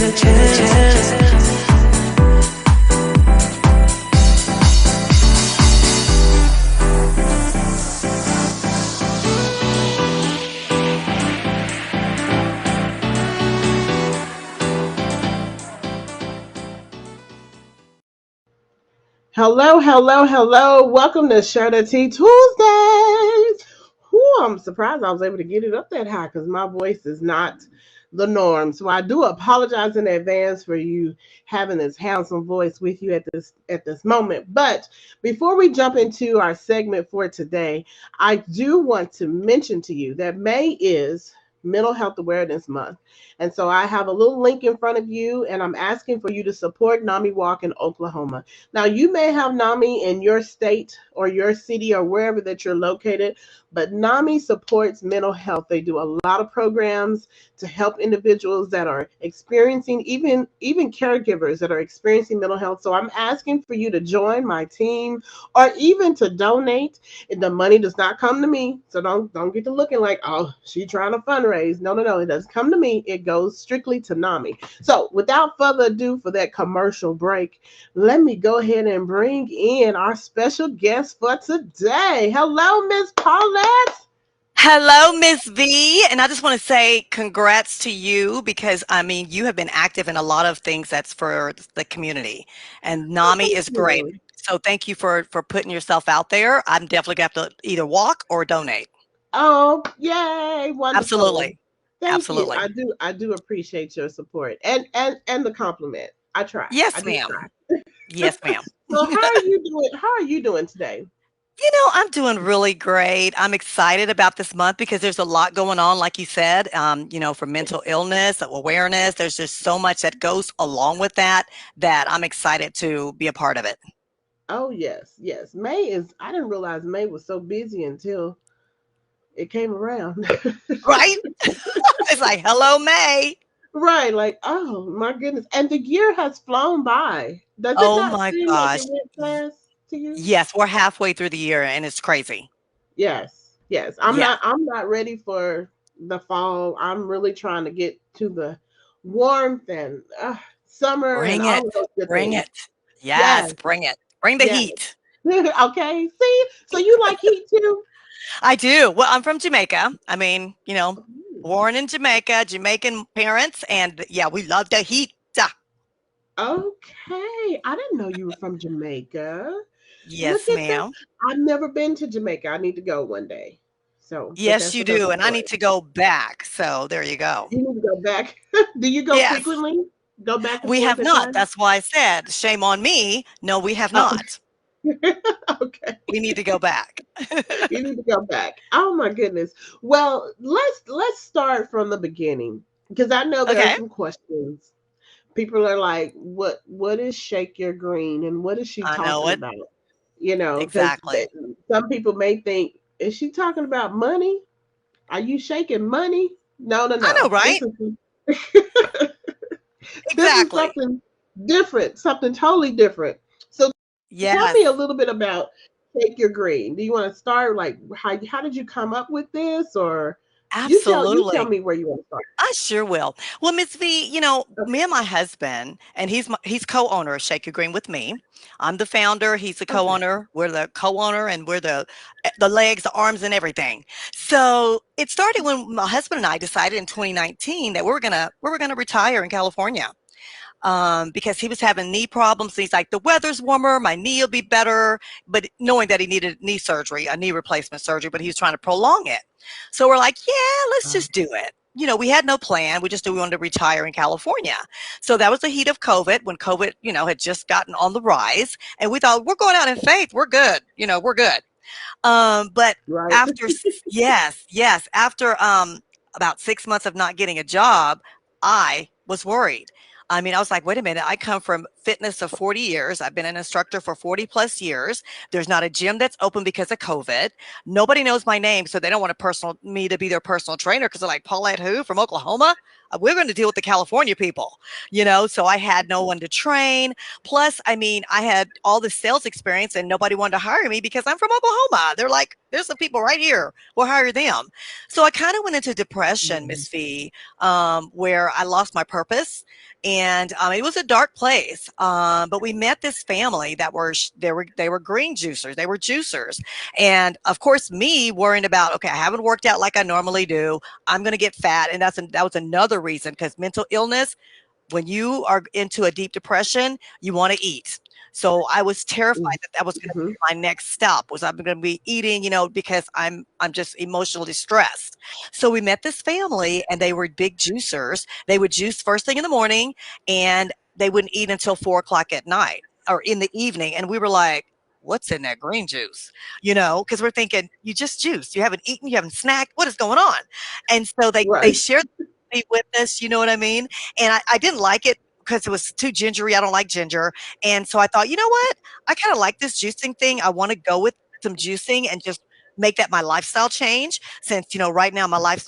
a chance. Hello, hello, hello. Welcome to Share the Tea Tuesdays. Whew, I'm surprised I was able to get it up that high because my voice is not the norm. So I do apologize in advance for you having this handsome voice with you at this moment. But before we jump into our segment for today, I do want to mention to you that May is Mental Health Awareness Month. And so I have a little link in front of you, and I'm asking for you to support NAMI Walk in Oklahoma. Now, you may have NAMI in your state or your city or wherever that you're located, but NAMI supports mental health. They do a lot of programs to help individuals that are experiencing, even caregivers that are experiencing mental health. So I'm asking for you to join my team or even to donate. The money does not come to me, so don't get to looking like, oh, she's trying to fundraise. No, no, no, it doesn't come to me. It goes strictly to NAMI. So without further ado, for that commercial break, let me go ahead and bring in our special guest for today. Hello, Miss Paulette. Hello, Miss V. And I just want to say congrats to you because, I mean, you have been active in a lot of things that's for the community. And Oh, NAMI thank is great. you. So thank you for putting yourself out there. I'm definitely going to have to either walk or donate. Oh, yay, wonderful. Absolutely. Thank you. Absolutely. I do appreciate your support and the compliment. I try. I Yes, do ma'am. try. Yes, ma'am. So how are you doing? How are you doing today? I'm doing really great. I'm excited about this month because there's a lot going on, like you said, for mental illness, awareness. There's just so much that goes along with that I'm excited to be a part of it. Oh yes, yes. May is I didn't realize May was so busy until it came around. Right? It's like, hello, May. Right, like, oh my goodness. And the year has flown by. Does it Oh not my seem like it gosh. went fast to you? Yes, we're halfway through the year and it's crazy. Yes, yes. I'm Yeah. not I'm not ready for the fall. I'm really trying to get to the warmth and summer and Bring it. all of those good Bring things. it. Yes, Yes, bring it. Bring the yes. heat. Okay. See? So you like heat too? I do. Well, I'm from Jamaica. I mean, born in Jamaica, Jamaican parents, and yeah, we love the heat. Okay. I didn't know you were from Jamaica. Look Yes, at that. ma'am. I've never been to Jamaica. I need to go one day. So, but Yes, that's you another do. And I need story. to go back. So there you go. You need to go back. Do you go Yes, frequently? Go back and we forth have at not. times? That's why I said, shame on me. No, we have Oh, not. okay. We need to go back. You need to go back. Oh my goodness. Well, let's start from the beginning because I know there are Okay. some questions. People are like, what is Shake Your Green and what is she I know talking it. about? You know, because Exactly. some people may think, is she talking about money? Are you shaking money? No, no, I know, no. right? This is Exactly. something different, something totally different. So tell me a Yes, little bit about Take Your Green. Do you want to start like how did you come up with this, or you tell absolutely. me where you want to start? I sure will. Well, Miss V, Okay. me and my husband, and he's co-owner of ShakeURGreen with me. I'm the founder. He's the Okay. co-owner. We're the co-owner, and we're the legs, the arms, and everything. So it started when my husband and I decided in 2019 that we were gonna retire in California. Because he was having knee problems. He's like, the weather's warmer, my knee will be better. But knowing that he needed knee surgery, a knee replacement surgery, but he was trying to prolong it. So we're like, yeah, let's Uh, just do it. We had no plan. We just knew we wanted to retire in California. So that was the heat of COVID when COVID, had just gotten on the rise. And we thought, we're going out in faith. We're good. We're good. But right. after, yes, yes, after about 6 months of not getting a job, I was worried. I mean, I was like, wait a minute, I come from fitness of 40 years. I've been an instructor for 40 plus years. There's not a gym that's open because of COVID. Nobody knows my name, so they don't want me to be their personal trainer because they're like, Paulette who from Oklahoma? We're going to deal with the California people, so I had no one to train. Plus, I mean, I had all the sales experience and nobody wanted to hire me because I'm from Oklahoma. They're like, there's some people right here. We'll hire them. So I kind of went into depression, Mhm. Miss Fee, where I lost my purpose. And it was a dark place. But we met this family that they were green juicers. They were juicers. And of course, me worrying about, okay, I haven't worked out like I normally do. I'm going to get fat. And that was another reason, because mental illness, when you are into a deep depression, you want to eat. So I was terrified that that was going to Mhm. be my next stop, was I'm going to be eating, because I'm just emotionally stressed. So we met this family and they were big juicers. They would juice first thing in the morning and they wouldn't eat until 4 o'clock at night or in the evening. And we were like, what's in that green juice? Because we're thinking, you just juiced. You haven't eaten, you haven't snacked. What is going on? And so they Right. shared with us, you know what I mean? And I didn't like it because it was too gingery. I don't like ginger. And so I thought, you know what? I kind of like this juicing thing. I want to go with some juicing and just make that my lifestyle change, since right now my life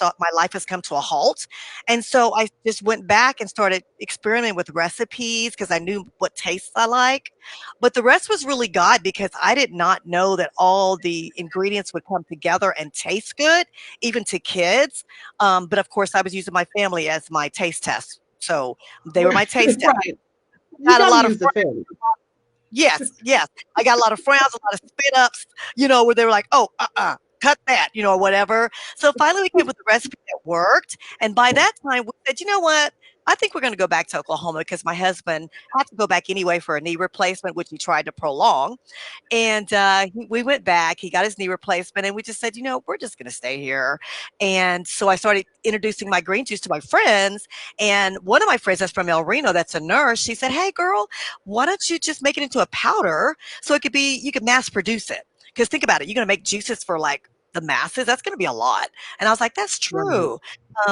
has come to a halt. And so I just went back and started experimenting with recipes because I knew what tastes I like. But the rest was really God, because I did not know that all the ingredients would come together and taste good, even to kids. But of course, I was using my family as my taste test. So they were my taste test. Right. You Got a got to lot of use the family. Yes, yes. I got a lot of frowns, a lot of spit ups, where they were like, "Oh, cut that," or whatever. So finally, we came up with a recipe that worked. And by that time, we said, "You know what? I think we're going to go back to Oklahoma," because my husband had to go back anyway for a knee replacement, which he tried to prolong. And we went back. He got his knee replacement, and we just said, we're just going to stay here. And so I started introducing my green juice to my friends. And one of my friends that's from El Reno, that's a nurse, she said, "Hey, girl, why don't you just make it into a powder so you could mass produce it? Because think about it, you're going to make juices for like the masses. That's going to be a lot." And I was like, "That's Right. true."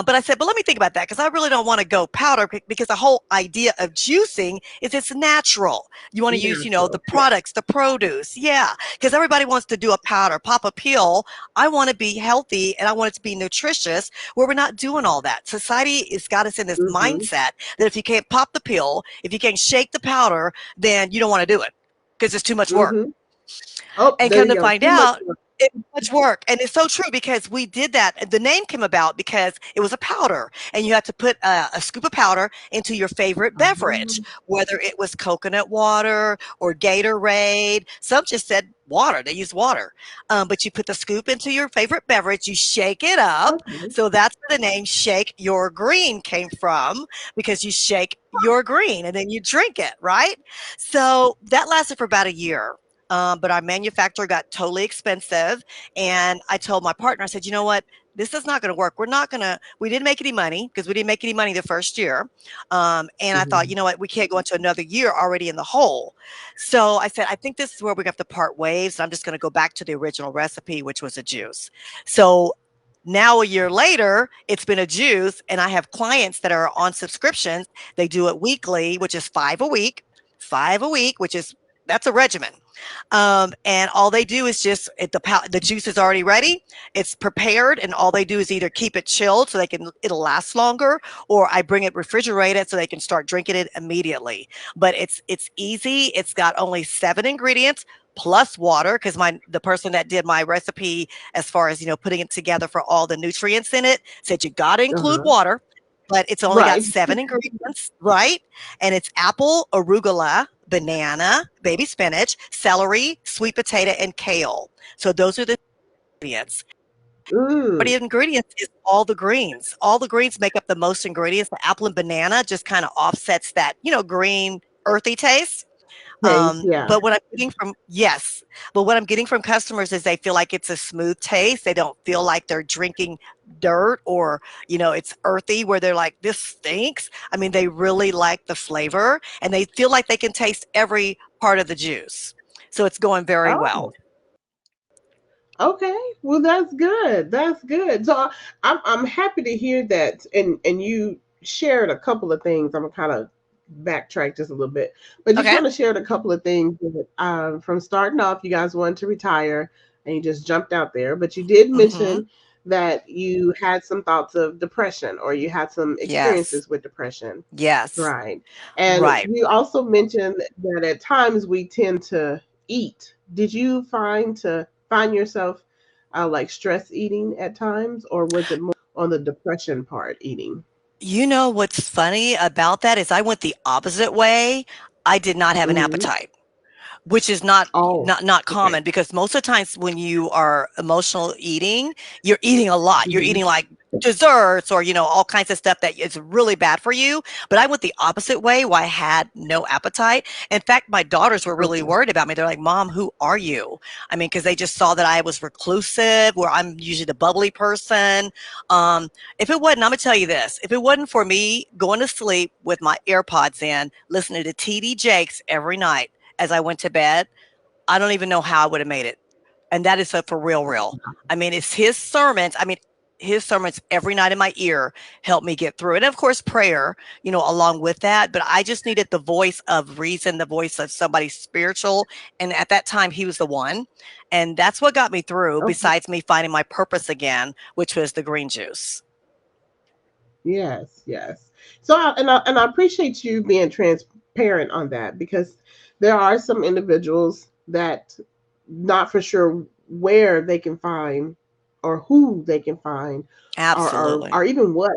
But I said, "But let me think about that, because I really don't want to go powder, because the whole idea of juicing is it's natural. You want to use, the Natural. Yeah. products, the produce. Yeah. Because everybody wants to do a powder, pop a pill. I want to be healthy and I want it to be nutritious, where we're not doing all that. Society has got us in this Mhm. mindset that if you can't pop the pill, if you can't shake the powder, then you don't want to do it because it's too much work. Mhm. Oh, And there come you to go. find Too much out, work. it's much work. And it's so true, because we did that. The name came about because it was a powder, and you had to put a scoop of powder into your favorite beverage, Um, whether it was coconut water or Gatorade. Some just said water. They used water. But you put the scoop into your favorite beverage, you shake it up. okay. So that's where the name Shake Your Green came from, because you shake your green and then you drink it, right? So that lasted for about a year. But our manufacturer got totally expensive. And I told my partner, I said, you know what? This is not going to work. We didn't make any money, because we didn't make any money the first year. And I thought, Mhm. you know what? We can't go into another year already in the hole. So I said, I think this is where we have to part ways. I'm just going to go back to the original recipe, which was a juice. So now a year later, it's been a juice, and I have clients that are on subscriptions. They do it weekly, which is five a week, which is that's a regimen. And all they do is just the juice is already ready. It's prepared, and all they do is either keep it chilled so it'll last longer, or I bring it refrigerated so they can start drinking it immediately. But it's easy. It's got only 7 ingredients plus water, because the person that did my recipe, as far as putting it together for all the nutrients in it, said you got to include Uh-huh. water. But it's only got Right. 7 ingredients, right? And it's apple, arugula, banana, baby spinach, celery, sweet potato, and kale. So those are the ingredients. But Mm. the ingredients is all the greens. All the greens make up the most ingredients. The apple and banana just kind of offsets that, green, earthy taste. Taste. Yeah. But what I'm getting from yes, but what I'm getting from customers is they feel like it's a smooth taste. They don't feel like they're drinking dirt, or it's earthy where they're like, this stinks. I mean, they really like the flavor, and they feel like they can taste every part of the juice. So it's going very well. Oh. Okay. Well, that's good. That's good. So I'm happy to hear that, and you shared a couple of things. I'm kind of backtrack just a little bit. But you Okay. kind of shared a couple of things that, from starting off, you guys wanted to retire and you just jumped out there. But you did Mhm. mention that you had some thoughts of depression or you had some Yes. experiences with depression. Yes. Right. And Right. you also mentioned that at times we tend to eat. Did you find yourself like stress eating at times, or was it more on the depression part eating? You know what's funny about that is I went the opposite way. I did not have an Hmm. appetite. Which is not Oh, not okay. common because most of the times when you are emotional eating, you're eating a lot. You're Hmm. eating like desserts or, all kinds of stuff that is really bad for you. But I went the opposite way where I had no appetite. In fact, my daughters were really Okay. worried about me. They're like, Mom, who are you? I mean, because they just saw that I was reclusive, where I'm usually the bubbly person. If it wasn't, I'm gonna tell you this, if it wasn't for me going to sleep with my AirPods in, listening to TD Jakes every night as I went to bed, I don't even know how I would have made it. And that is for real, real. I mean, it's his sermons. I mean, his sermons every night in my ear helped me get through it. And of course, prayer, along with that. But I just needed the voice of reason, the voice of somebody spiritual. And at that time, he was the one. And that's what got me through, Okay. besides me finding my purpose again, which was the green juice. Yes, yes. So, and I appreciate you being transparent on that, because there are some individuals that not for sure where they can find or who they can find, Absolutely. or even what,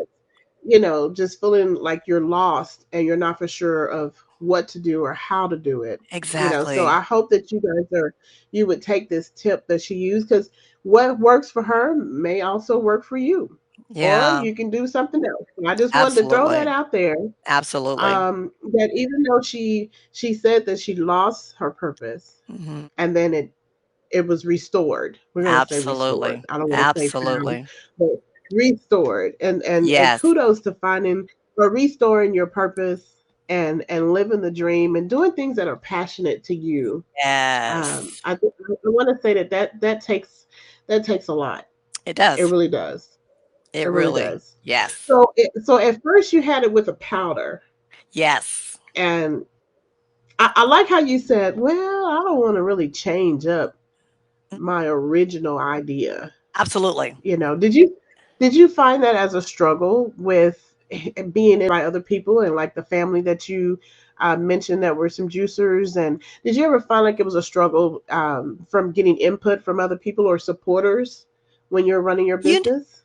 just feeling like you're lost and you're not for sure of what to do or how to do it. So Exactly. I hope that you would take this tip that she used, because what works for her may also work for you, or Yeah, you can do something else. And I just wanted to throw that absolutely. out there. Absolutely. That even though she said that she lost her purpose, Mhm. and then it was restored. We're gonna say restored. Absolutely. I don't want to say found, Absolutely. but restored. And Yes. kudos to finding or restoring your purpose, and living the dream and doing things that are passionate to you. Yes. I want to say that takes a lot. It It does. really does. It It really really does. yes. So at first you had it with a powder, Yes. and I like how you said, "Well, I don't want to really change up Mm, my original idea." absolutely. Did you find that as a struggle with being by other people, and like the family that you mentioned that were some juicers? And did you ever find like it was a struggle from getting input from other people or supporters when you're running your You business?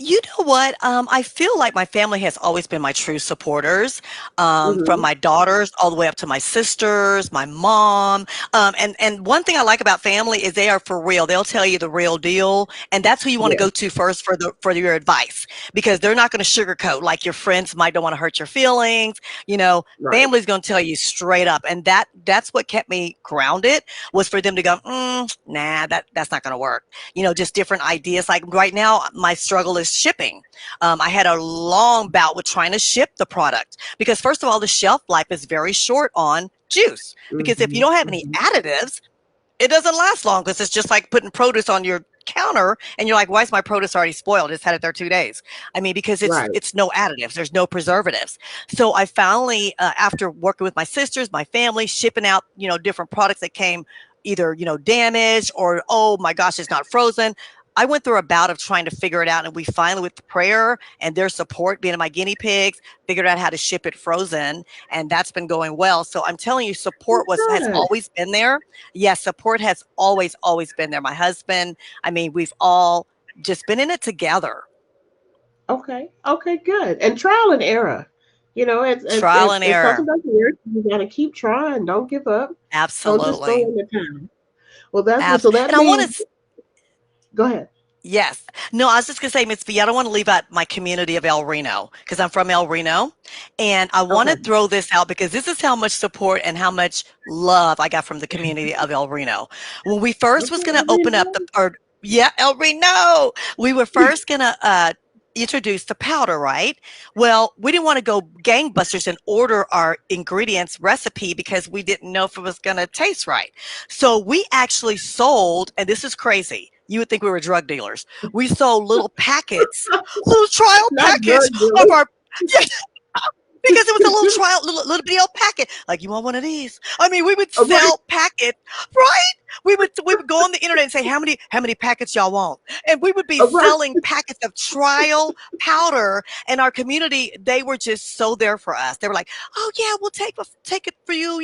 You know what? I feel like my family has always been my true supporters, from Mm-hmm. my daughters all the way up to my sisters, my mom. And one thing I like about family is they are for real. They'll tell you the real deal, and that's who you want to Yeah. go to first for your advice, because they're not going to sugarcoat like your friends might don't want to hurt your feelings. You know, Right. family's going to tell you straight up, and that's what kept me grounded, was for them to go, nah, that's not going to work. Just different ideas. Like right now, my struggle is shipping. I had a long bout with trying to ship the product because, first of all, the shelf life is very short on juice. Because if you Mm-hmm. don't have any Mm-hmm. additives, it doesn't last long, because it's just like putting produce on your counter and you're like, why is my produce already spoiled? It's had it there 2 days. I mean, because it's Right. it's no additives, there's no preservatives. So I finally, after working with my sisters, my family, shipping out different products that came either damaged or, oh my gosh, it's not frozen. I went through a bout of trying to figure it out, and we finally, with the prayer and their support, being my guinea pigs, figured out how to ship it frozen, and that's been going well. So I'm telling you, support Well, has good. always been there. Yes, support has always, always been there. My husband, I mean, we've all just been in it together. Okay. Okay. Good. And trial and error. Trial and If error. something doesn't work, you gotta keep trying. Don't give up. Don't just throw Absolutely. in the towel. Well, that's good. Abs- So that and I want means, to, go ahead. yes. No, I was just going to say, Miss B, I don't want to leave out my community of El Reno, because I'm from El Reno. And I want Okay. to throw this out because this is how much support and how much love I got from the community of El Reno. When we first was Okay. going to Everybody open up know. yeah, El Reno, we were first going to introduce the powder, right? Well, we didn't want to go gangbusters and order our ingredients recipe because we didn't know if it was going to taste right. So we actually sold, and this is crazy. You would think we were drug dealers. We sold little packets, little trial Not packets drug of dealers. our because it was a little trial, little bitty old packet. Like, you want one of these? I mean, we would Right. sell packets, right? We would go on the internet and say, how many packets y'all want? And we would be Right. selling packets of trial powder. And our community, they were just so there for us. They were like, oh yeah, we'll take it for you.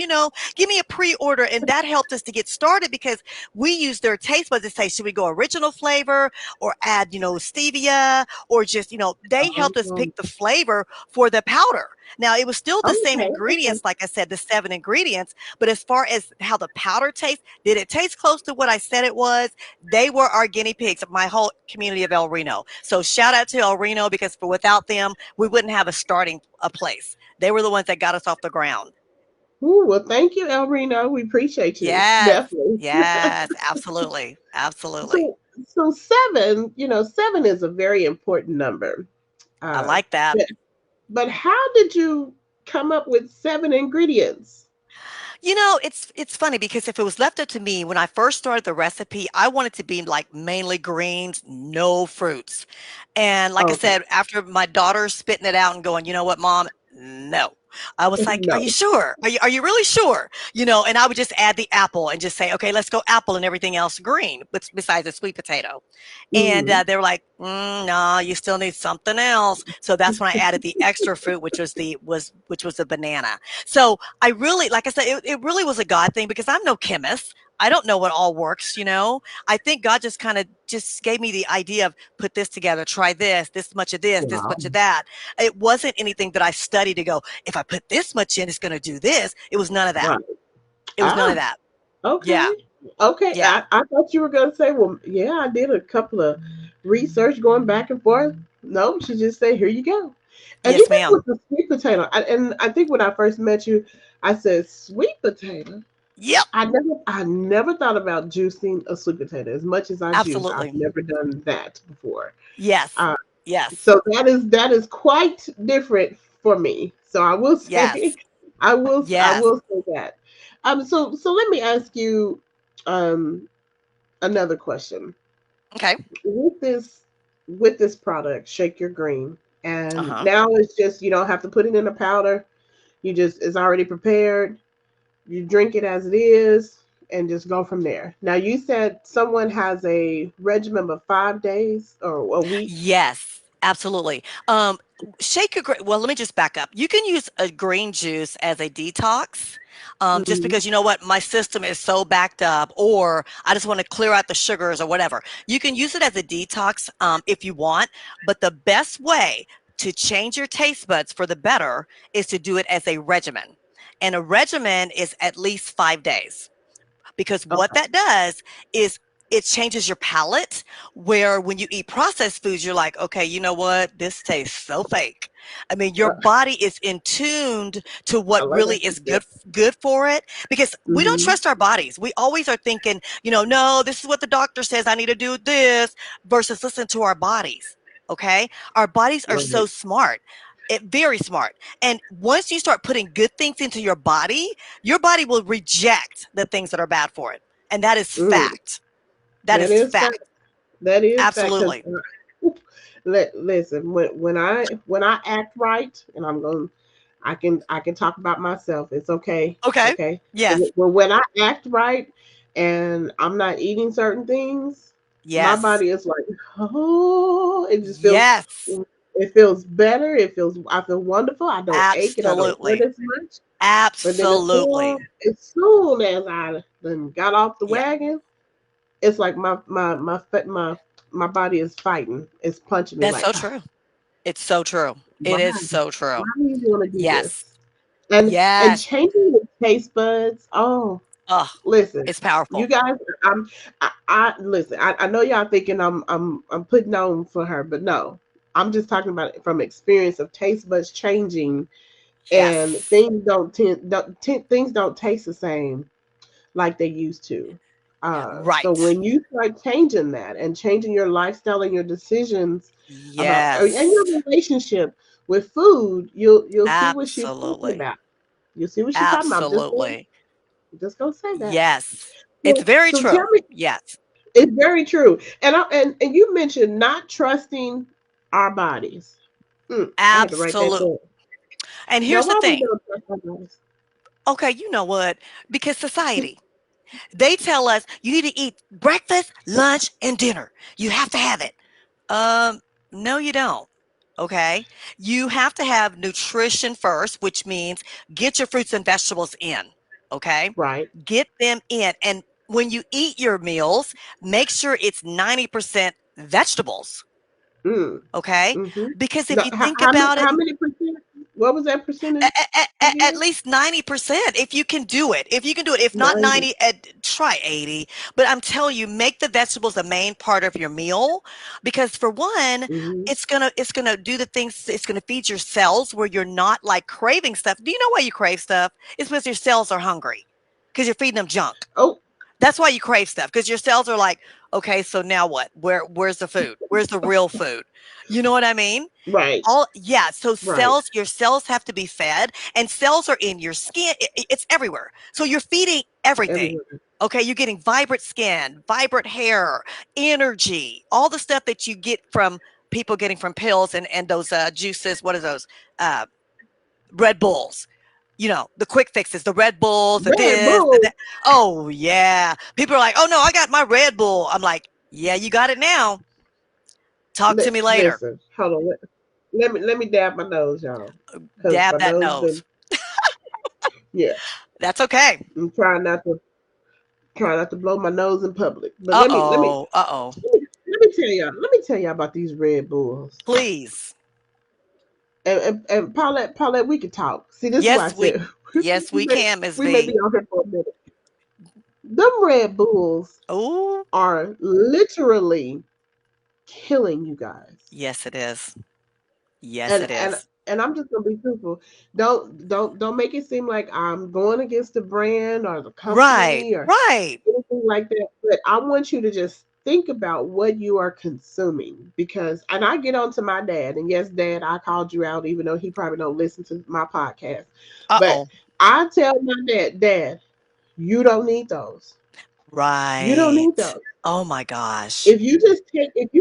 Give me a pre-order, and that helped us to get started because we used their taste buds to say, should we go original flavor or add, stevia, or just, they helped us Um, pick the flavor for the powder. Now, it was still the same okay. Okay. ingredients, like I said, the 7 ingredients, but as far as how the powder tastes, did it taste close to what I said it was? They were our guinea pigs of my whole community of El Reno. So shout out to El Reno because without them, we wouldn't have a place. They were the ones that got us off the ground. Ooh, well, thank you, El Reno. We appreciate you. Yes, Definitely. yes, absolutely, absolutely. So, so seven, 7 is a very important number. I Uh, like that. but, but how did you come up with 7 ingredients? It's funny because if it was left up to me when I first started the recipe, I wanted to be like mainly greens, no fruits. And like I Okay. said, after my daughter spitting it out and going, you know what, mom? No. I was like, are No. you sure? Are you really sure? And I would just add the apple and just say, okay, let's go apple and everything else green, besides the sweet potato. And Hmm. they were like, no, you still need something else. So that's when I added the extra fruit, which was the banana. So I really, like I said, it really was a God thing because I'm no chemist. I don't know what all works. I think God just kind of just gave me the idea of put this together, try this much of this Wow. much of that. It wasn't anything that I studied to go, if I put this much in, it's going to do this. It was none of that. Right. It was none of Ah, that. okay. Yeah. Okay. Yeah. I thought you were going to say, well, yeah, I did a couple of research going back and forth. No, she just said, here you go. And Yes, even ma'am. with the sweet potato, and I think when I first met you, I said, sweet potato. Yep. I never thought about juicing a sweet potato as much as I juice. I've Absolutely. never done that before. Yes. Uh, Yes. so that is quite different for me. So I will say, Yes. Yes. I will say that. So let me ask you um another question. Okay. With this product, Shake Your Green, and Uh-huh. now it's just you don't have to put it in a powder. You just it's already prepared. You drink it as it is and just go from there. Now you said someone has a regimen of 5 days or a week. Yes, absolutely. Shake your green. Well, let me just back up. You can use a green juice as a detox. Just Mm-hmm. because you know what, my system is so backed up, or I just want to clear out the sugars or whatever. You can use it as a detox if you want, but the best way to change your taste buds for the better is to do it as a regimen. And a regimen is at least 5 days because what Okay. that does is it changes your palate where when you eat processed foods you're like, okay, you know what, this tastes so fake. I mean, your Uh, body is in tuned to I what like really that you is said. good for it because we don't Mm-hmm. trust our bodies. We always are thinking, no, this is what the doctor says I need to do this versus listen to our bodies. Okay, our bodies are so Right. smart, very smart, and once you start putting good things into your body will reject the things that are bad for it. And that is Mm. fact. That That is is fact. fact. That is fact. Because Absolutely. listen, when I act right, and I can talk about myself. It's okay. Okay. Okay. Yes. Well, when I act right and I'm not eating certain things, my Yes. body is like, oh, it just feels Yes. it feels better. I feel wonderful. I don't ache and I don't hurt Absolutely. as much. But then Absolutely. as soon as I then got off the Yeah. wagon, it's like my body is fighting. It's punching me That's like, so true. It's so true. why? It is so true. Why do you want to do Yes. this? And Yes. changing the taste buds. Oh, Oh, listen, it's you powerful. guys. I listen. I know y'all thinking I'm putting on for her, but no. I'm just talking about it from experience of taste buds changing, and Yes. things don't taste the same like they used to. So Right. when you start changing that and changing your lifestyle and your decisions about and your Yes. relationship with food, you'll see what she's talking Absolutely. about. You'll see what she's talking about. Absolutely. Just gonna say that. Yes. It's So, very so tell true. me, Yes. it's very true. And you mentioned not trusting our bodies. I had to write that Absolute. down. And Now, here's the why we thing. don't trust our daughters? Okay, you know what? Because society, they tell us you need to eat breakfast, lunch, and dinner. You have to have it. Um, no, you don't. Okay. You have to have nutrition first, which means get your fruits and vegetables in. Okay. Right. Get them in. And when you eat your meals, make sure it's 90% vegetables. Mm. Okay. Mm-hmm. Because if No, you think about it, how many percent? What was that percentage at again? least 90% if you can do it. If you can do it, if not 90. 90, try 80. But I'm telling you, make the vegetables the main part of your meal because for one, Mm-hmm. it's gonna do the things, it's gonna feed your cells where you're not like craving stuff. Do you know why you crave stuff? It's because your cells are hungry because you're feeding them junk. Oh, That's why you crave stuff because your cells are like, okay, so now what? Where's the food? Where's the real food? You know what I mean? right. All yeah, so Right. cells, your cells have to be fed, and cells are in your skin. It's everywhere. So you're feeding everything. Everywhere. Okay, you're getting vibrant skin, vibrant hair, energy, all the stuff that you get from people getting from pills and those juices. What are those? Uh, Red Bulls. You know, the quick fixes, the Red Bulls, the Red this, the Bull. that. Oh yeah, people are like, oh no, I got my Red Bull. I'm like, yeah, you got it now. Talk to me later. Listen, hold on. Let me dab my nose, y'all, because Dab my that nose been, nose. yeah. That's okay. I'm trying not to blow my nose in public. But Uh-oh, uh-oh. let me tell y'all about these Red Bulls. Please. And Paulette, we can talk. See, this is why I Yes, said we can, Miss we may be V. on here for a minute. Them Red Bulls Oh, are literally killing you guys. yes, it is. Yes, and it and is. and I'm just gonna be truthful. Don't make it seem like I'm going against the brand or the Right, company or right. anything like that. But I want you to just think about what you are consuming because, and I get on to my dad, and yes, Dad, I called you out, even though he probably don't listen to my podcast. But Uh-oh. I tell my Dad, you don't need those. You don't need Right. those. Oh my gosh. If you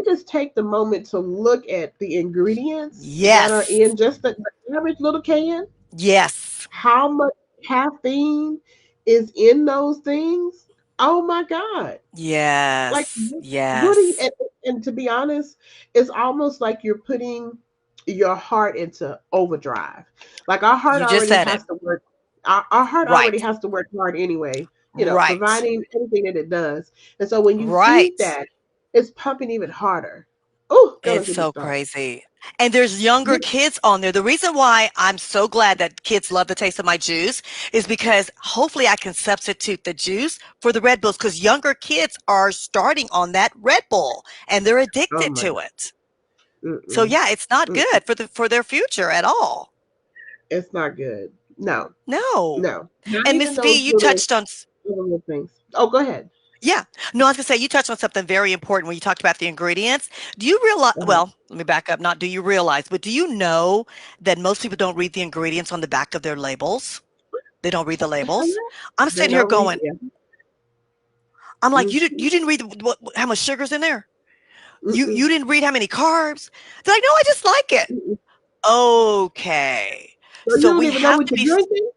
just take the moment to look at the ingredients that are Yes. in just the average little can, Yes. how much caffeine is in those things? Oh my god. Like Yes. what are you Yes. and to be honest, it's almost like you're putting your heart into overdrive. Like our heart You just already said it. has to work. Our heart already Right. has to work hard anyway, Right. providing everything that it does. And so when you feed Right. that, it's pumping even harder. Oh, don't It's get me so started. crazy. And there's younger You, kids on there. The reason why I'm so glad that kids love the taste of my juice is because hopefully I can substitute the juice for the Red Bulls because younger kids are starting on that Red Bull and they're oh addicted my to god. it. So Mm-mm, yeah, it's not mm-mm. good for their future at all. It's not good. No, No. no. Not And even Miss V, those you little, touched on little things. Oh, go ahead. yeah. No, I was gonna say you touched on something very important when you talked about the ingredients. Do you realize, Uh-huh. well, let me back up, not do you realize, but do you know that most people don't read the ingredients on the back of their labels? They don't read the labels. Hello? I'm They sitting here don't read going, it. I'm like, Mm-hmm. you didn't read how much sugar's in there? Mm-mm. You didn't read how many carbs? They're like, no, I just like it. Mm-mm. Okay. So you So don't we even know have what to you're be, drinking?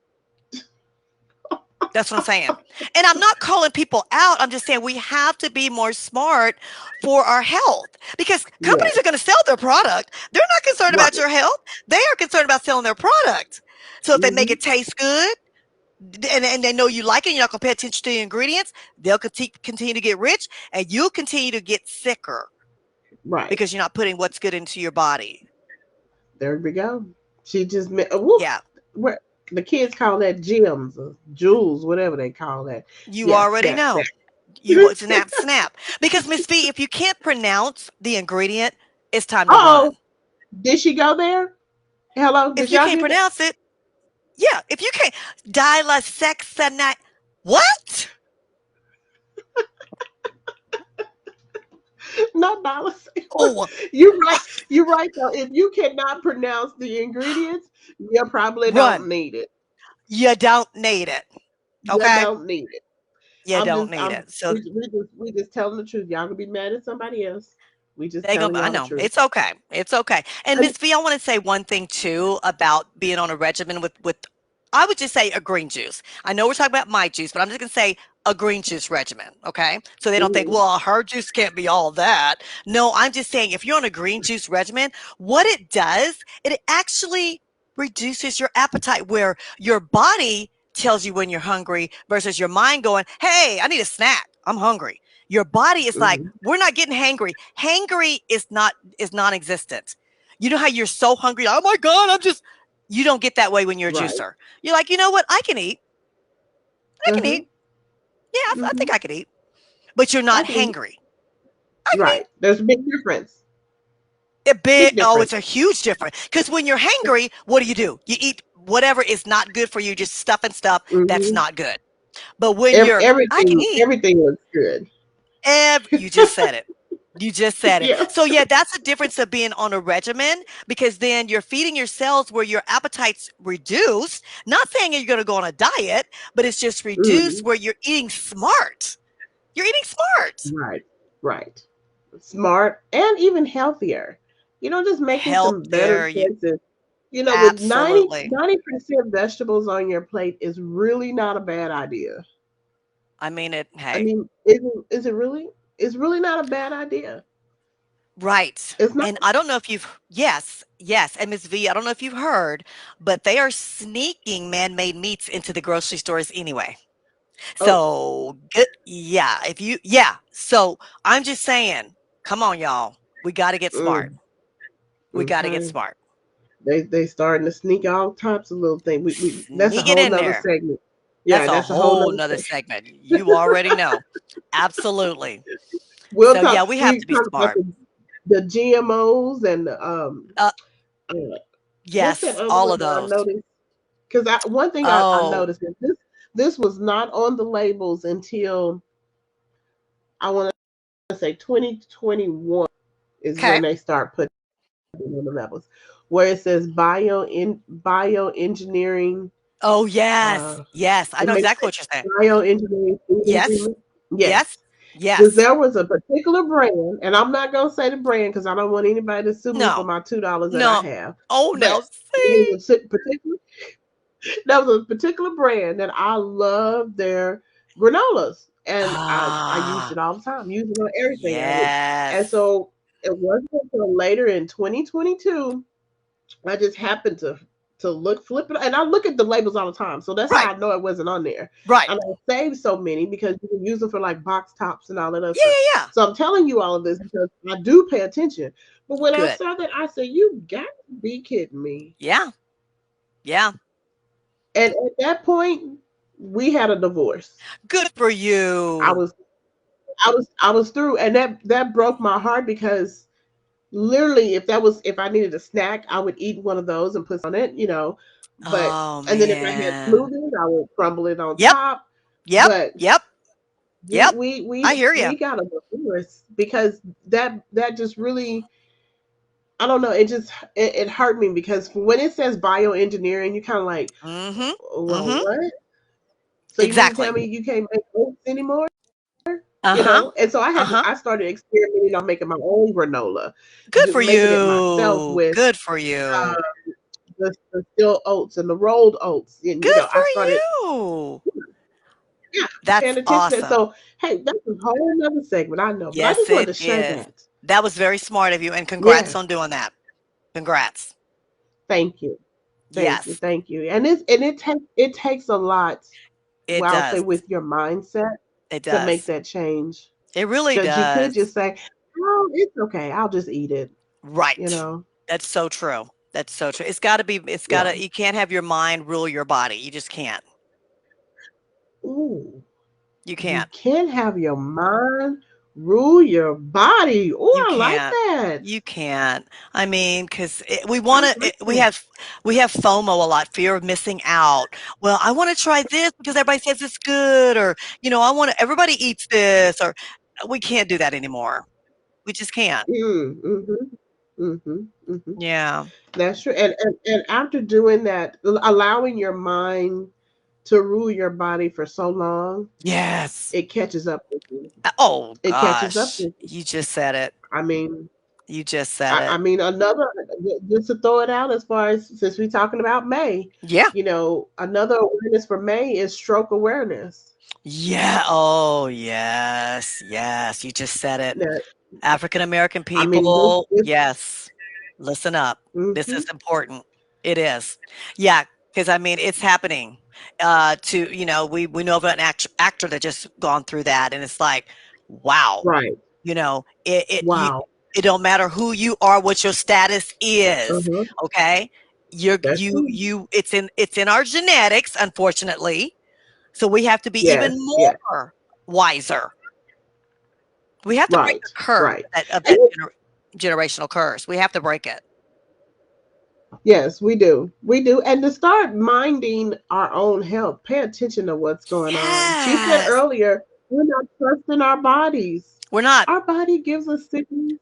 that's what I'm saying. And I'm not calling people out. I'm just saying we have to be more smart for our health because Yeah. companies are going to sell their product. They're not concerned about Right. your health. They are concerned about selling their product. So if they make Mm-hmm. it taste good and they know you like it, you're not going to pay attention to the ingredients, they'll continue to get rich and you'll continue to get sicker Right. because you're not putting what's good into your body. There we go. She just met. Woo, Yeah. where the kids call that gems or jewels, whatever they call that. You Yes, already that know. that. You snap, snap. Because Miss V, if you can't pronounce the ingredient, it's time to Oh, run. did she go there? Hello, If did you y'all can't hear that? pronounce it, yeah. If you can't, dilacexanide. What? No dollars. Oh, You right. You right though. If you cannot pronounce the ingredients, you probably don't run. need it. You don't need it. You Okay? don't need it. You I'm don't just need I'm it. So we just telling the truth. Y'all gonna be mad at somebody else. We just They go, telling I y'all the know. truth. It's okay. It's okay. And And, Miss V, I want to say one thing too about being on a regimen with I would just say a green juice. I know we're talking about my juice, but I'm just gonna say a green juice regimen. Okay. So they don't think, mhm, well, her juice can't be all that. No, I'm just saying if you're on a green juice regimen, what it does, it actually reduces your appetite where your body tells you when you're hungry versus your mind going, hey, I need a snack. I'm hungry. Your body is like, mhm. we're not getting hangry. Hangry is non-existent. You know how you're so hungry, oh my God, you don't get that way when you're a Right. juicer. You're like, you know what? I can eat. I can Uh-huh. eat. Yeah, I Hmm. think I could eat. But you're I not can eat. hangry. I can eat. Right. There's a big difference. Big Oh, it's difference. a huge difference. Because when you're hangry, what do? You eat whatever is not good for you, just stuff and stuff that's Hmm. not good. But when I can eat, Everything looks good. you just said it. You just said it. Yeah. So yeah, that's the difference of being on a regimen because then you're feeding your cells where your appetite's reduced. Not saying you're going to go on a diet, but it's just reduced Mm. where you're eating smart. You're eating smart. Right. Right. Smart and even healthier. Just making some better Healthier. You choices. With absolutely. 90% vegetables on your plate is really not a bad idea. I mean it. I Hey, mean, is it really? It's really not a bad idea. right. It's not. And I don't know if you've yes, yes, and Miss V, I don't know if you've heard, but they are sneaking man-made meats into the grocery stores anyway. Oh. So, good yeah, if you yeah, so I'm just saying, come on, y'all. We gotta get smart. Mm, We gotta get okay. smart. They starting to sneak all types of little things. We That's a Sneak it whole in nother there. segment. Yeah, That's a that's a whole whole nother nother segment. segment. You already know. Absolutely. We'll So, talk. yeah, we have We to be talk about smart. the GMOs and the Uh, uh what's that yes, other all one of that I those. noticed? Because one thing I Oh, noticed is this was not on the labels until I want to say 2021 is okay. when they start putting it on the labels, where it says bioengineering. Oh, yes. Uh, Yes, I it know makes exactly what you're saying. bioengineering food Yes. ingredient. Yes, Yes. because Yes. there was a particular brand, and I'm not gonna say the brand because I don't want anybody to sue me for No. my $2 that I No. have. Oh, But no. it See? was a particular that was a particular brand that I love their granolas, and I used it Ah, all the time, used it on everything I would, and yes. so it wasn't until later in 2022 I just happened to flip it, and I look at the labels all the time, so that's how Right. I know it wasn't on there. Right. And I saved so many because you can use them for like box tops and all that other Yeah, stuff. yeah, yeah. So I'm telling you all of this because I do pay attention. But when I Good. saw that, I said, "You got to be kidding me!" Yeah. Yeah. And at that point, we had a divorce. Good for I you. was I was through, and that broke my heart because literally if I needed a snack, I would eat one of those and put on it. But Oh, and then if I had man. smoothies, I would crumble it on Yep. top. Yep. But Yep. we Yep. we I we hear you. we got a divorce because that just really, I don't know, it hurt me because when it says bioengineering, you kind of like, Mhm. well, Mhm. what? So you mean to tell Exactly. me you can't make oats anymore? Uh-huh. And so Uh-huh. I started experimenting on making my own granola, Good for making it myself you. with Good for you. the still oats and the rolled oats. And Good I for started, you. yeah, That's paying attention. awesome. So hey, that's a whole another segment, I know, but I Yes, just wanted it to share is. that. That was very smart of you, and congrats Yeah, on doing that. Congrats. thank you, Yes, thank you. And it takes a lot. it Well, I'll say does. with your mindset It to make does. that change, It really because you could does. just say, "Oh, it's okay. I'll just eat it." You Right. know. That's so true. That's so true. Yeah. You can't have your mind rule your body. You just can't. Ooh. You You can't. can't have your mind rule your body. You Oh, I like can't. that. You can't. I mean, because we I want to. like that. We have FOMO a lot, fear of missing out. Well, I want to try this because everybody says it's good, or I want to. Everybody eats this, or we can't do that anymore. We just can't. Mm-hmm. Yeah. That's true. And after doing that, allowing your mind to rule your body for so long, Yes. it catches up with you. Oh It catches up gosh, with you. you just said it. I mean, You just said I it. mean, another, just to throw it out, as far as since we're talking about May, Yeah. another awareness for May is stroke awareness. Yeah. Oh, yes. Yes. You just said it. That, African American I mean, people, this, yes. Listen up. This is hmm important. It is. Yeah, because I mean, it's happening. We know of an actor that just gone through that, and it's like, wow. right. Wow. It don't matter who you are, what your status is. Uh-huh. Okay, That's true. it's in our genetics, unfortunately. So we have to be even Yes. Yes. more wiser. We have to break Right. the curse Right. of And that generational curse. We have to break it. yes, we do. We do. And to start minding our own health, pay attention to what's going on. She said Yes. earlier, we're not trusting our bodies. We're not. Our body gives us signals,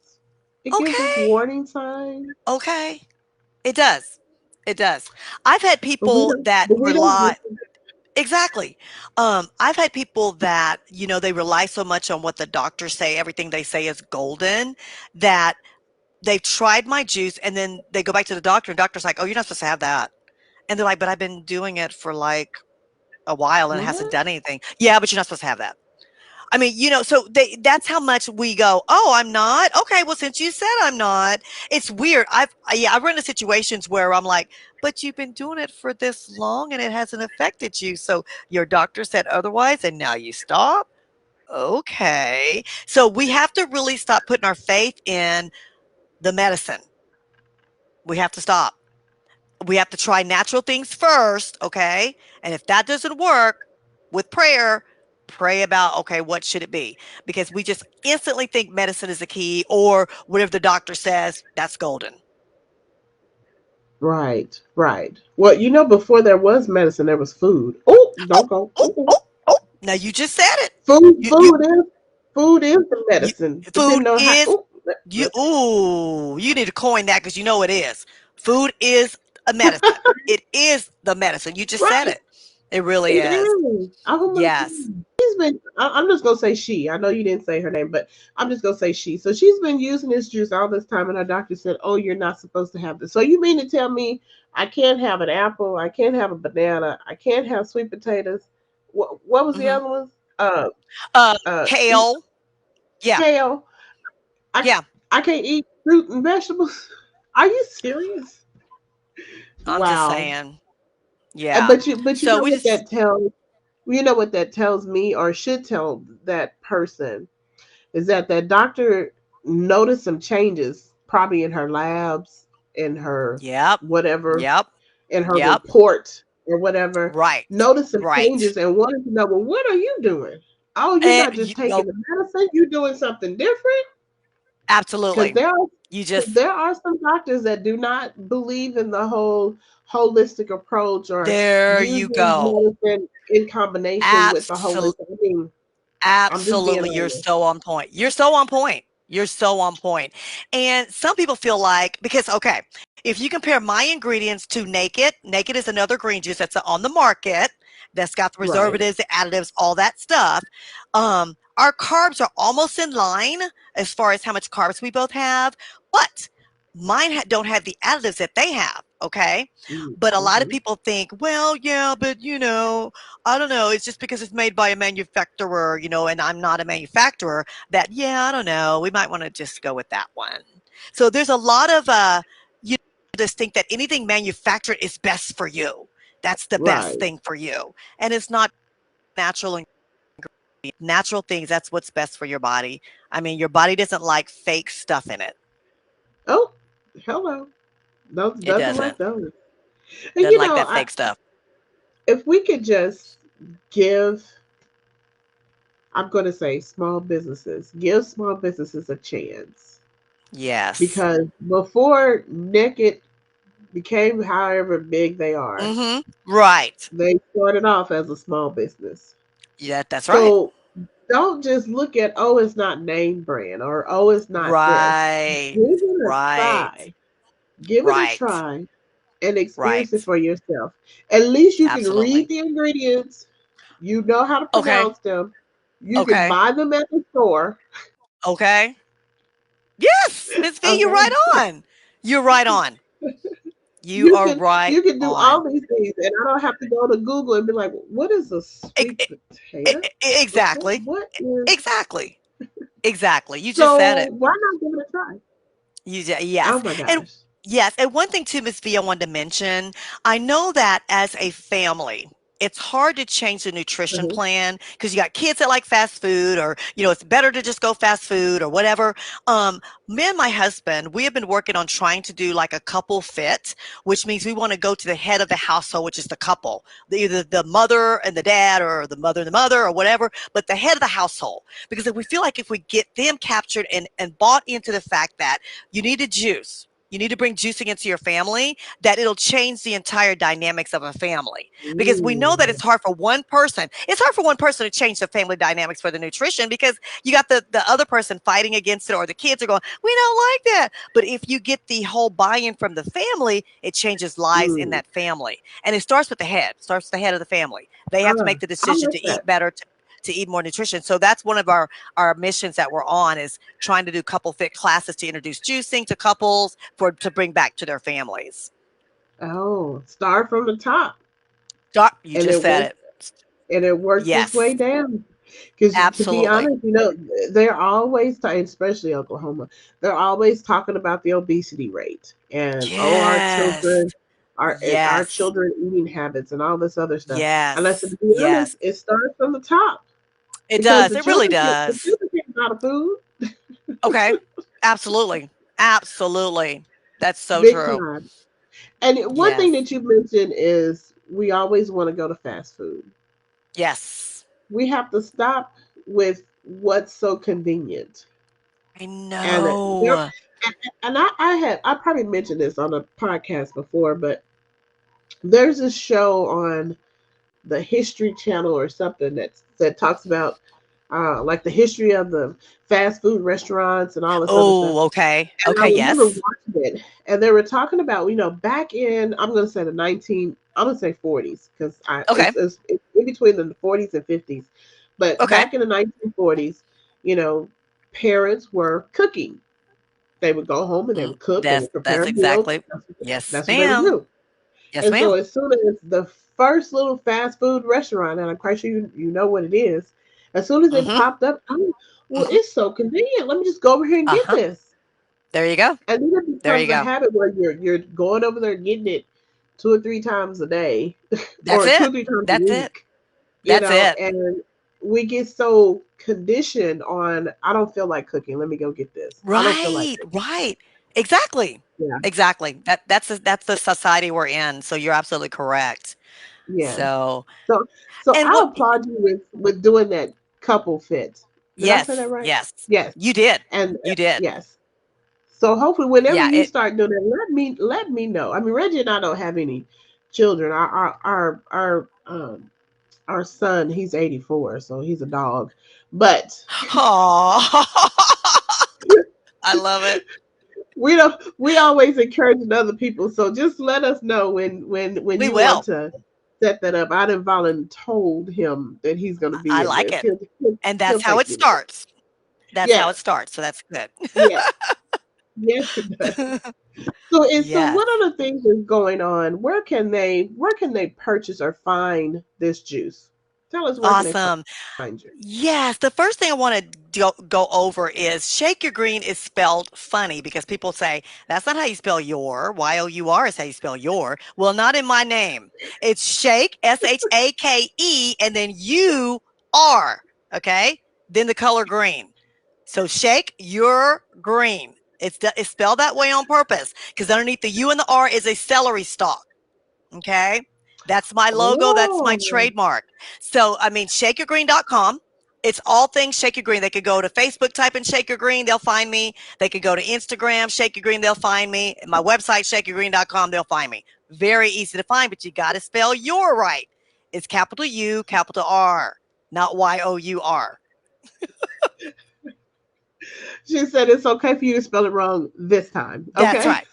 it gives us Okay. warning signs, Okay. It does. It does. I've had but we people don't, that but we don't rely listen. exactly. I've had people that, they rely so much on what the doctors say, everything they say is golden, that they've tried my juice and then they go back to the doctor and doctor's like, "Oh, you're not supposed to have that." And they're like, "But I've been doing it for like a while and it hasn't What? done anything." "Yeah, but you're not supposed to have that." I mean, so that's how much we go, "Oh, I'm not? Okay, well, since you said I'm not." It's weird. I've run into situations where I'm like, "But you've been doing it for this long and it hasn't affected you. So your doctor said otherwise and now you stop?" Okay. So we have to really stop putting our faith in the medicine. We have to stop. We have to try natural things first, okay? And if that doesn't work, with prayer, pray about, okay, what should it be? Because we just instantly think medicine is the key or whatever the doctor says, that's golden. Right, right. Well, before there was medicine, there was food. Oh, Oh, don't go. oh, oh, oh. Now you just said it. Food, You you food is food is the you medicine, food depending on how. is Oh, you ooh, you need to coin that because you know it is. Food is a medicine. It is the medicine. You just said right. it. It really It is. is. Oh my Yes. God. She's been. I'm just gonna say she. I know you didn't say her name, but I'm just gonna say she. So she's been using this juice all this time, and her doctor said, "Oh, you're not supposed to have this." So you mean to tell me I can't have an apple, I can't have a banana, I can't have sweet potatoes? What was the Mhm. other ones? Uh, eat Kale. Yeah. kale. I Yeah. I can't eat fruit and vegetables. Are you serious? I'm just Wow. saying. And Yeah. but you So know we what just that tells what that tells me, or should tell that person, is that doctor noticed some changes, probably in her labs, in her Yep. whatever, Yep. in her Yep. report or whatever, Right. noticed some Right. changes and wanted to know, well, what are you doing? Oh, you're And not just you taking nope. the medicine, you're doing something different. Because Absolutely. You just there are some doctors that do not believe in the whole holistic approach, or there you using go. medicine in combination with the Absolutely. holistic. I mean, I'm just being Absolutely, you're honest. so on point. You're so on point. You're so on point. And some people feel like because okay, if you compare my ingredients to Naked, Naked is another green juice that's on the market that's got the Right. preservatives, the additives, all that stuff. Our carbs are almost in line as far as how much carbs we both have, but mine don't have the additives that they have. Okay, but a lot of Mm-hmm. people think, well, yeah, but I don't know. It's just because it's made by a manufacturer, and I'm not a manufacturer that, yeah, I don't know. We might want to just go with that one. So there's a lot of, just think that anything manufactured is best for you. That's the best Right. thing for you. And it's not natural and natural things. That's what's best for your body. I mean, your body doesn't like fake stuff in it. Oh, hello. Those It doesn't like doesn't. those. And Doesn't like that fake stuff. if we could just give, I'm going to say give small businesses a chance, Yes. because before Naked became however big they are, Mm-hmm. Right. they started off as a small business. Yeah, that's right. So don't just look at, oh, it's not name brand, or oh, it's not this. Right. Give it a Right. try. Give it a Right. try and experience it Right. for yourself. At least you can read Absolutely. the ingredients. You know how to Okay. pronounce them. You can Okay. buy them at the store. Okay. Yes, Miss V, you're right Okay. on. You're right on. You You are can right you can do all on. these things, and I don't have to go to Google and be like, "What is a E- sweet e- potato? exactly. What is?" Exactly. Exactly. You just said So it. why not give it a try? Oh Yes, my and gosh. yes, and one thing too, Miss V, I wanted to mention, I know that as a family, it's hard to change the nutrition Mhm. plan because you got kids that like fast food, or it's better to just go fast food or whatever. Um, Me and my husband, we have been working on trying to do like a couple fit, which means we want to go to the head of the household, which is the couple, either the mother and the dad, or the mother and the mother, or whatever, but the head of the household. Because if we feel like if we get them captured and bought into the fact that you need to juice. You need to bring juicing into your family, that it'll change the entire dynamics of a family. Because we know that Mm. it's hard for one person. It's hard for one person to change the family dynamics for the nutrition because you got the other person fighting against it, or the kids are going, we don't like that. But if you get the whole buy-in from the family, it changes lives in Mm. that family. And it starts with the head, starts with the head of the family. They have to Ah, make the I decision like to that. eat better, to eat more nutrition. So that's one of our missions that we're on, is trying to do couple fit classes to introduce juicing to couples for to bring back to their families. Oh, start from the top, You and just it said works, it. and it works its way Yes, down. Because to be absolutely. honest, they're always, especially Oklahoma, they're always talking about the obesity rate and our Yes. children, our Yes. children eating habits and all this other stuff. And I said, Yes. to be honest, Yes. it starts from the top It because does. It really the does. children can't out of food Okay. Absolutely. Absolutely. That's so big true. time. And one thing Yes. that you mentioned is we always want to go to fast food. Yes. We have to stop with what's so convenient. I And there, know. and I probably mentioned this on a podcast before, but there's a show on the History Channel or something that talks about like the history of the fast food restaurants and all this other stuff. Oh, okay. And I Okay, remember yes. watching it, and they were talking about back in, I'm going to say I'm going to say 40s because Okay. it's in between the 40s and 50s, but Okay. back in the 1940s, you know, parents were cooking. They would go home and they Mhm. would cook. They would That's prepare meals. exactly. Yes, That's what they would ma'am. do. Yes, And so ma'am. as soon as the first little fast food restaurant, and I'm quite sure you know what it is, as soon as it Mhm. popped up, oh, well, Mhm. it's so convenient. Let me just go over here and get Uh-huh. this. There you go. And then it There becomes you a go. habit where you're going over there getting it 2 or 3 times a day, That's or two it. or three times a That's it. week, That's it. and we get so conditioned on, I don't feel like cooking. Let me go get this. I don't feel like Right, cooking. right. Exactly. Yeah. Exactly. That's the society we're in, so you're absolutely correct. Yeah. So, So and I what applaud you with doing that couple fit. Did I say that yes, right? yes. Yes. You did. And You did. yes. So hopefully whenever Yeah, you it start doing it, let me know. I mean, Reggie and I don't have any children. Our son, he's 84, so he's a dog. But Aw. I love it. we always encouraging other people. So just let us know when We you want will. to set that up. I done told him that he's gonna be I in like this. it. And He'll that's how take it me to it. starts. That's how it Yes. starts, so that's good. Yes. Yes, it does. So Yes. what other things is going on? Where can they purchase or find this juice? Tell us, where can they Awesome. find you? Yes, the first thing I want to go over is Shake Your Green is spelled funny because people say that's not how you spell your. Y-O-U-R is how you spell your. Well, not in my name. It's Shake, S-H-A-K-E, and then U-R. Okay? Then the color green. So Shake Your Green. It's spelled that way on purpose because underneath the U and the R is a celery stalk. Okay. That's my logo. That's my Oh, trademark. So, I mean, shakeyourgreen.com. It's all things Shake Your Green. They could go to Facebook, type in Shake Your Green, they'll find me. They could go to Instagram, Shake Your Green, they'll find me. My website, shakeyourgreen.com, they'll find me. Very easy to find, but you got to spell your right. It's capital U, capital R, not Y-O-U-R. she said it's okay for you to spell it wrong this time. That's Okay. right.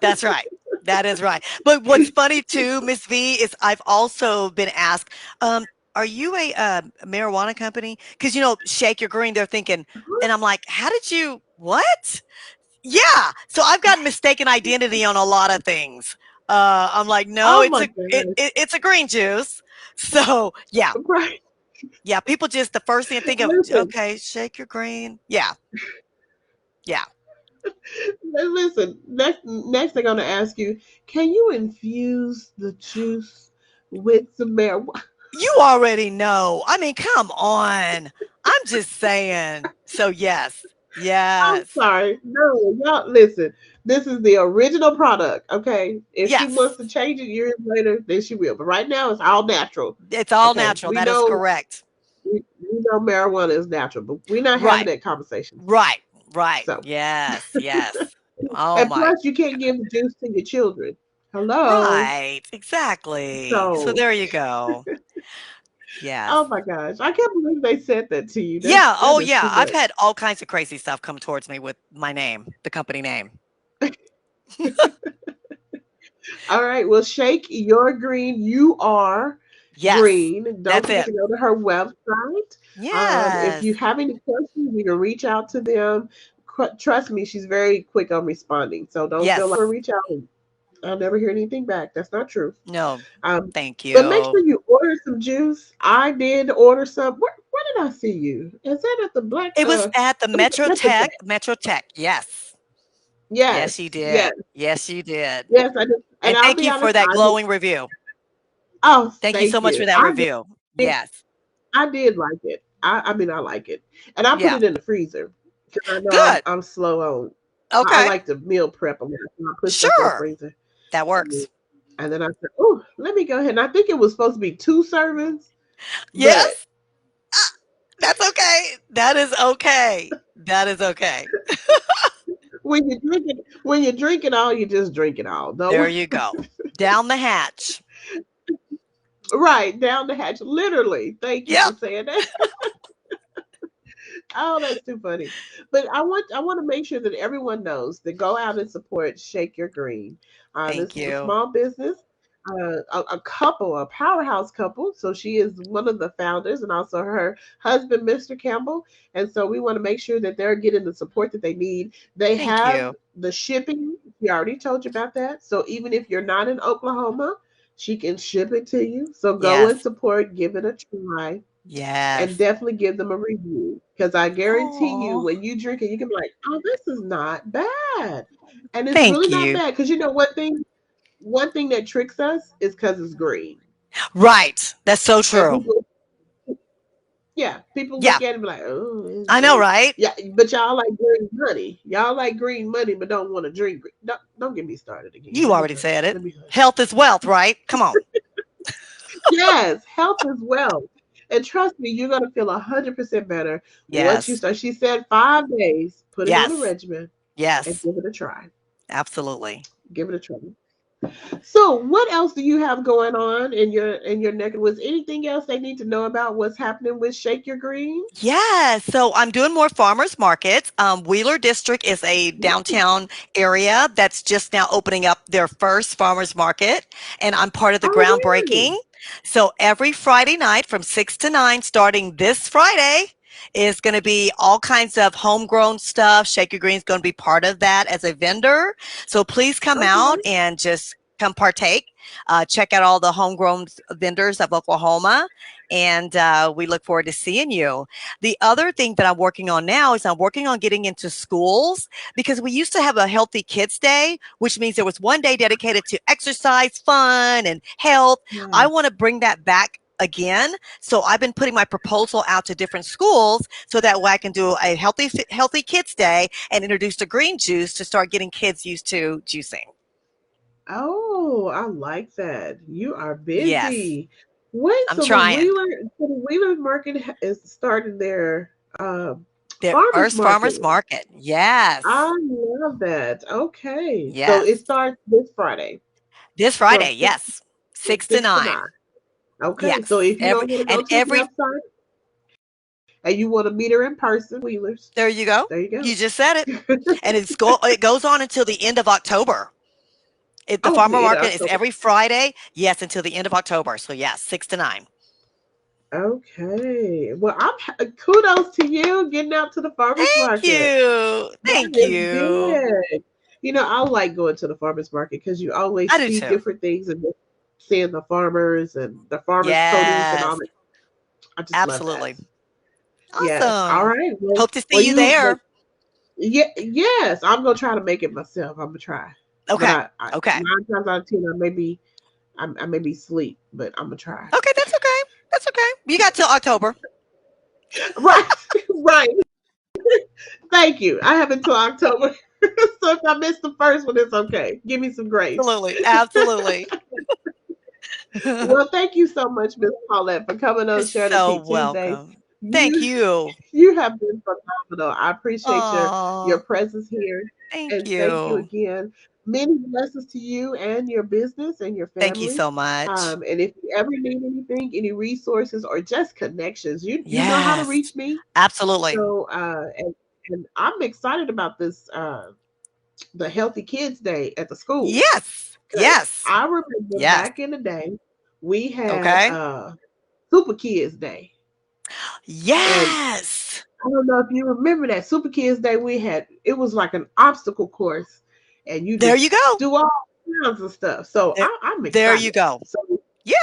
That's right. That is right. But what's funny too, Miss V, is I've also been asked, are you a marijuana company? Because Shake Your Green, they're thinking, and I'm like, how did you? What? Yeah. So I've got mistaken identity on a lot of things. I'm like, no, Oh it's my a gosh. it's a green juice. So yeah, Right. yeah. People just the first thing I think of, Listen, okay, shake your green. Yeah, yeah. listen. Next thing I'm gonna ask you, can you infuse the juice with some marijuana? You already know. I mean, come on. I'm just saying. So yes, I'm yes, sorry. No, y'all listen. This is the original product, okay? If she wants yes. to change it years later, then she will. But right now it's all natural. It's all Okay. natural. That is correct. We know marijuana is natural, but we're not having Right, that conversation. right, right. So Yes, yes. Oh and my. plus you can't give the juice to your children. Hello. Right, exactly. So So there you go. Yes. oh my gosh. I can't believe they said that to you. Yeah, That oh is too yeah, I've much. had all kinds of crazy stuff come towards me with my name, the company name. All right. Well, shake your green. You are Yes, green. Don't that's forget it. to go to her website. If you Yes. have any questions, you can reach out to them. Trust me, she's very quick on responding. So don't feel like Yes. reach out and I'll never hear anything back. That's not true. No, Um, thank but make you. sure you order some juice. I did order some. Where did I see you? Is that at the Black? It was at the It was Metro at the Tech. Tech. Metro Tech. Yes. Yes, you Yes, yes, did. Yes, you did. yes. I did. And And I'll thank be you for honest. that I did. glowing review. Oh, Thank you so thank much you. for that review. Did. Yes. I did like it. I mean, I like it, and I put Yeah. it in the freezer because I know Good. I'm slow on. I Okay. like to meal prep a lot, so I put stuff in the Sure. freezer, That and, works. and then I said, "Oh, let me go ahead." And I think it was supposed to be 2 servings, but Yes. Ah, that's okay. That is okay. That is okay. when you drink it all, you just drink it all. Don't There worry. you go. Down the hatch. Right down the hatch, literally. Thank you Yep. for saying that. Oh, that's too funny. But I want to make sure that everyone knows to go out and support Shake Your Green. Thank This is a you. small business, a couple, a powerhouse couple. So she is one of the founders, and also her husband, Mr. Campbell. And so we want to make sure that they're getting the support that they need. They Thank have you. the shipping. She already told you about that. So even if you're not in Oklahoma, she can ship it to you. So go and Yes. support, give it a try and Yes. definitely give them a review because I guarantee you Oh, when you drink it, you can be like, "Oh, this is not bad," and it's really thank not you. bad because you know what thing? One thing that tricks us is because it's green, Right. That's so and true. people Yeah. look at it and be like, "Oh, it's I know, green." right? Yeah, but y'all like green money. Y'all like green money, but don't want to drink. Don't get me started again. You Let me already hush. said it. Let me hush. Health is wealth, right? Come on. Yes, health is wealth. And trust me, you're gonna feel 100% better once you Yes. start. She said 5 days, put it on a Yes. regimen and Yes. give it a try. Absolutely. Give it a try. So, what else do you have going on in your neck of the woods? Anything else they need to know about what's happening with Shake Your Green? Yeah, so I'm doing more farmers markets. Wheeler District is a downtown area that's just now opening up their first farmers market, and I'm part of the Oh, really? groundbreaking. So every Friday night from 6 to 9, starting this Friday, is going to be all kinds of homegrown stuff. Shake Your Green is going to be part of that as a vendor. So please come Okay. out and just come partake. Check out all the homegrown vendors of Oklahoma, and we look forward to seeing you. The other thing that I'm working on now is I'm working on getting into schools because we used to have a healthy kids day, which means there was one day dedicated to exercise, fun, and health. I Yeah. want to bring that back again. So I've been putting my proposal out to different schools so that way I can do a healthy kids day and introduce the green juice to start getting kids used to juicing. Oh, I like that. You are Yes, busy. Wait, I'm trying. So the Wheeler Market is starting their The farmers first market. farmers market. I Yes. love that. Okay. So it Yes. starts this Friday This from Friday. Yes. from 6 to 6 to 9. 9. Okay. So Yes. if you don't want to go to the Every website and you want to meet her in person, Wheelers, there you go. there you You go. just said it. And it goes on until the end of October. The Oh, farmer the end of market is October. every Friday. Yes, until the end of October. So yes, 6 to 9. Okay. Well, kudos to you getting out to the farmers Thank market. you. That Thank is you. big. I like going to the farmers market because you always I do see too. different things and just seeing the farmers and the farmers' produce and all Yes, that. I just love that. absolutely. Yes. All Awesome. right. Hope to see you But there. yeah, yes, I'm gonna try to make it myself. I'm gonna try, but Okay. I Okay. 9 times out of 10, I may be sleep, but I'm gonna try. Okay, that's okay. That's okay. You got till October. Right, right. Thank you. I have until October, so if I miss the first one, it's okay. Give me some grace. Absolutely. Absolutely. Well, thank you so much, Miss Paulette, for coming You're on Share the so Tea Tuesdays. welcome. Thank You you. you have been phenomenal. I appreciate your Oh, presence here, thank and thank you you. again. Many blessings to you and your business and your Thank you family. so much. And if you ever need anything, any resources or just connections, you know how to Yes, reach me. absolutely. So and I'm excited about this the Healthy Kids Day at the schools. Yes, Because yes, I remember yes. back in the day, we had Okay. Super Kids Day. And Yes. I don't know if you remember that Super Kids Day we had, it was like an obstacle course, and you There just you go. do all kinds of stuff. So There, I'm there excited. you go. So Yes.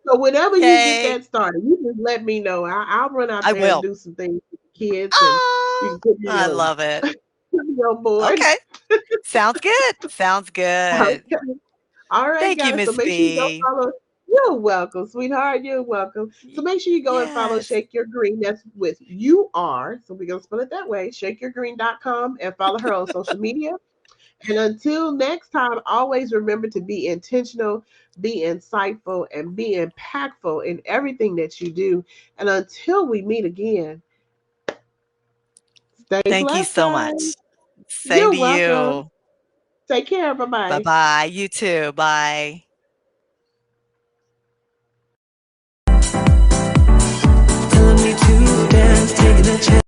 so whenever you get Yay. that started, you just let me know. I'll run out I there and will. do some things with the kids, and you Oh, can put me I on love it. put me on board. Okay. Sounds good. Sounds good. Okay. All right, Thank you, guys. So Miss make sure you go B. follow. You're welcome, sweetheart. You're welcome. So make sure you go and follow Yes. Shake Your Green. That's with you are. So we're gonna spell it that way. ShakeURGreen.com and follow her on social media. And until next time, always remember to be intentional, be insightful, and be impactful in everything that you do. And until we meet again, stay Thank you blessed, so guys. much. Same You're to welcome. you. Take care. Bye Bye bye. bye. You too. Bye. telling me to dance, taking a chance.